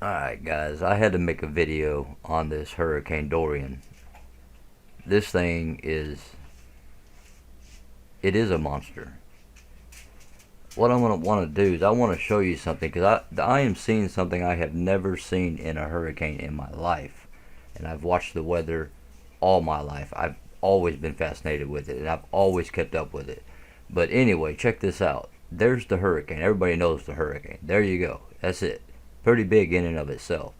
Alright guys, I had to make a video on this Hurricane Dorian. This thing it is a monster. What I'm going to want to do is I want to show you something, because I am seeing something I have never seen in a hurricane in my life. And I've watched the weather all my life. I've always been fascinated with it, and I've always kept up with it. But anyway, check this out. There's the hurricane. Everybody knows the hurricane. There you go. That's it. Pretty big in and of itself.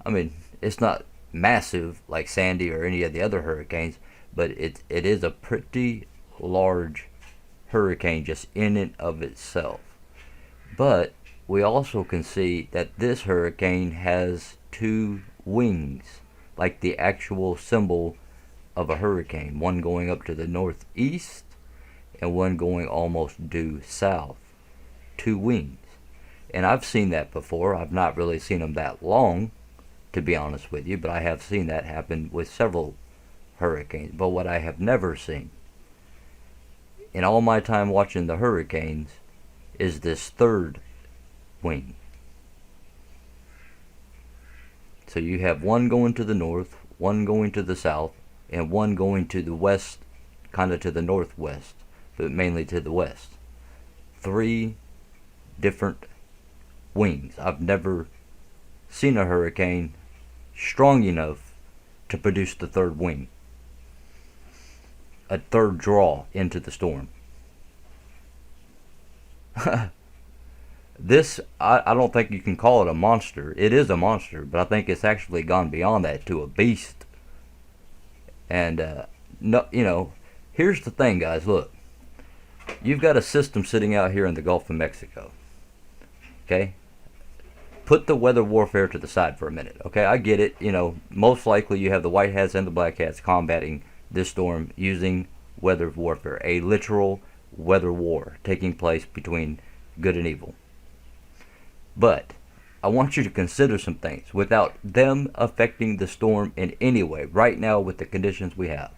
I mean, it's not massive like Sandy or any of the other hurricanes, but it is a pretty large hurricane just in and of itself. But we also can see that this hurricane has two wings, like the actual symbol of a hurricane, one going up to the northeast and one going almost due south. Two wings. And I've seen that before. I've not really seen them that long, to be honest with you, but I have seen that happen with several hurricanes. But what I have never seen in all my time watching the hurricanes is this third wing. So you have one going to the north, one going to the south, and one going to the west, kind of to the northwest, but mainly to the west. Three different wings. I've never seen a hurricane strong enough to produce the third wing, a third draw into the storm. This, I don't think you can call it a monster. It is a monster, but I think it's actually gone beyond that to a beast. And no, here's the thing, guys. Look, you've got a system sitting out here in the Gulf of Mexico. Okay, put the weather warfare to the side for a minute. Okay, I get it. Most likely you have the white hats and the black hats combating this storm using weather warfare, a literal weather war taking place between good and evil. But I want you to consider some things without them affecting the storm in any way. Right now, with the conditions we have,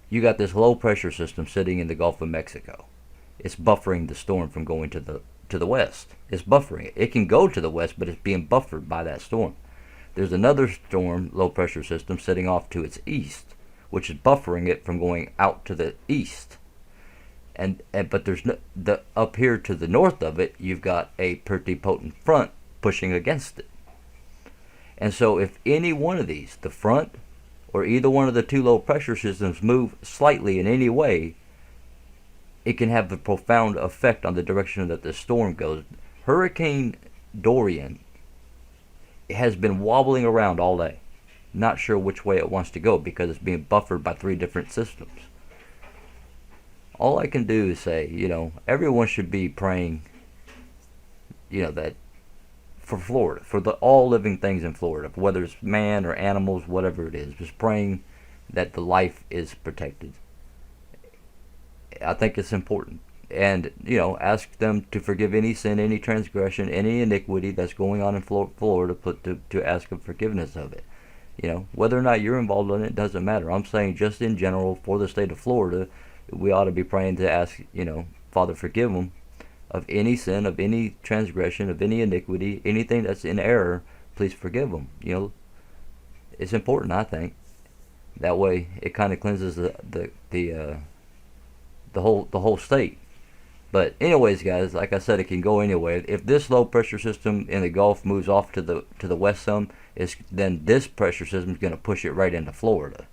you got this low pressure system sitting in the Gulf of Mexico. It's buffering the storm from going to the west. It's buffering it. It can go to the west, but it's being buffered by that storm. There's another storm, low pressure system, sitting off to its east, which is buffering it from going out to the east. But there's up here to the north of it, you've got a pretty potent front pushing against it. And so if any one of these, the front or either one of the two low pressure systems, move slightly in any way, it can have a profound effect on the direction that the storm goes. Hurricane Dorian has been wobbling around all day, not sure which way it wants to go because it's being buffered by three different systems. All I can do is say, everyone should be praying, that for Florida, for all living things in Florida, whether it's man or animals, whatever it is, just praying that the life is protected. I think it's important. And, ask them to forgive any sin, any transgression, any iniquity that's going on in Florida, to ask of forgiveness of it. Whether or not you're involved in it doesn't matter. I'm saying just in general, for the state of Florida, we ought to be praying to ask, Father, forgive them of any sin, of any transgression, of any iniquity, anything that's in error. Please forgive them. It's important, I think. That way, it kind of cleanses the whole state. But anyways, guys, like I said, it can go anyway. If this low pressure system in the Gulf moves off to the west some, then this pressure system is going to push it right into Florida.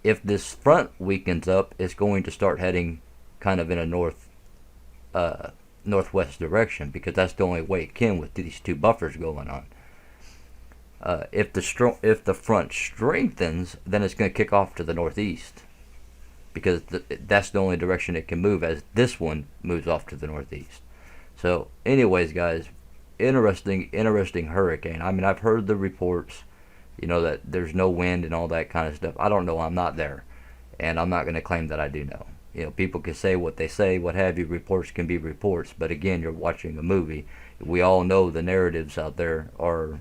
If this front weakens up, it's going to start heading kind of in a northwest direction, because that's the only way it can with these two buffers going on. If the front strengthens, then it's going to kick off to the northeast, because that's the only direction it can move as this one moves off to the northeast. So anyways, guys, interesting hurricane. I mean, I've heard the reports, that there's no wind and all that kind of stuff. I don't know. I'm not there, and I'm not going to claim that I do know. People can say what they say, what have you. Reports can be reports, but again, you're watching a movie. We all know the narratives out there are,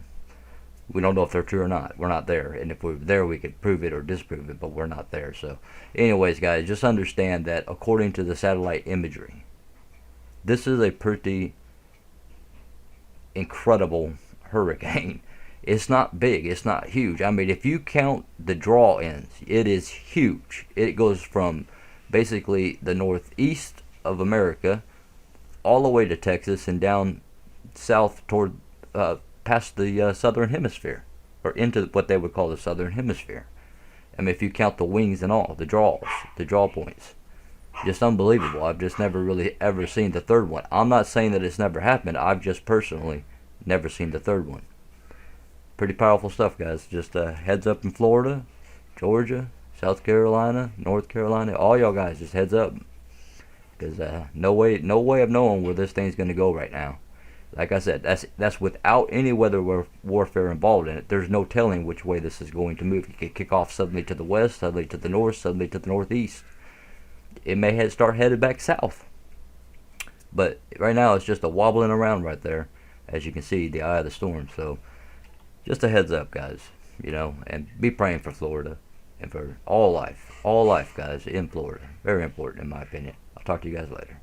we don't know if they're true or not. We're not there, and if we were there, we could prove it or disprove it, but we're not there. So anyways, guys, just understand that according to the satellite imagery, this is a pretty incredible hurricane. It's not big. It's not huge. I mean, if you count the draw ends, it is huge. It goes from basically the northeast of America all the way to Texas and down south toward past the southern hemisphere, or into what they would call the southern hemisphere. I mean, if you count the wings and all, the draw points. Just unbelievable. I've just never really ever seen the third one. I'm not saying that it's never happened. I've just personally never seen the third one. Pretty powerful stuff, guys. Just heads up in Florida, Georgia, South Carolina, North Carolina. All y'all guys, just heads up. Because no way of knowing where this thing's going to go right now. Like I said, that's without any weather warfare involved in it. There's no telling which way this is going to move. It could kick off suddenly to the west, suddenly to the north, suddenly to the northeast. It may start headed back south. But right now it's just a wobbling around right there. As you can see, the eye of the storm. So just a heads up, guys. And be praying for Florida and for all life, guys, in Florida. Very important in my opinion. I'll talk to you guys later.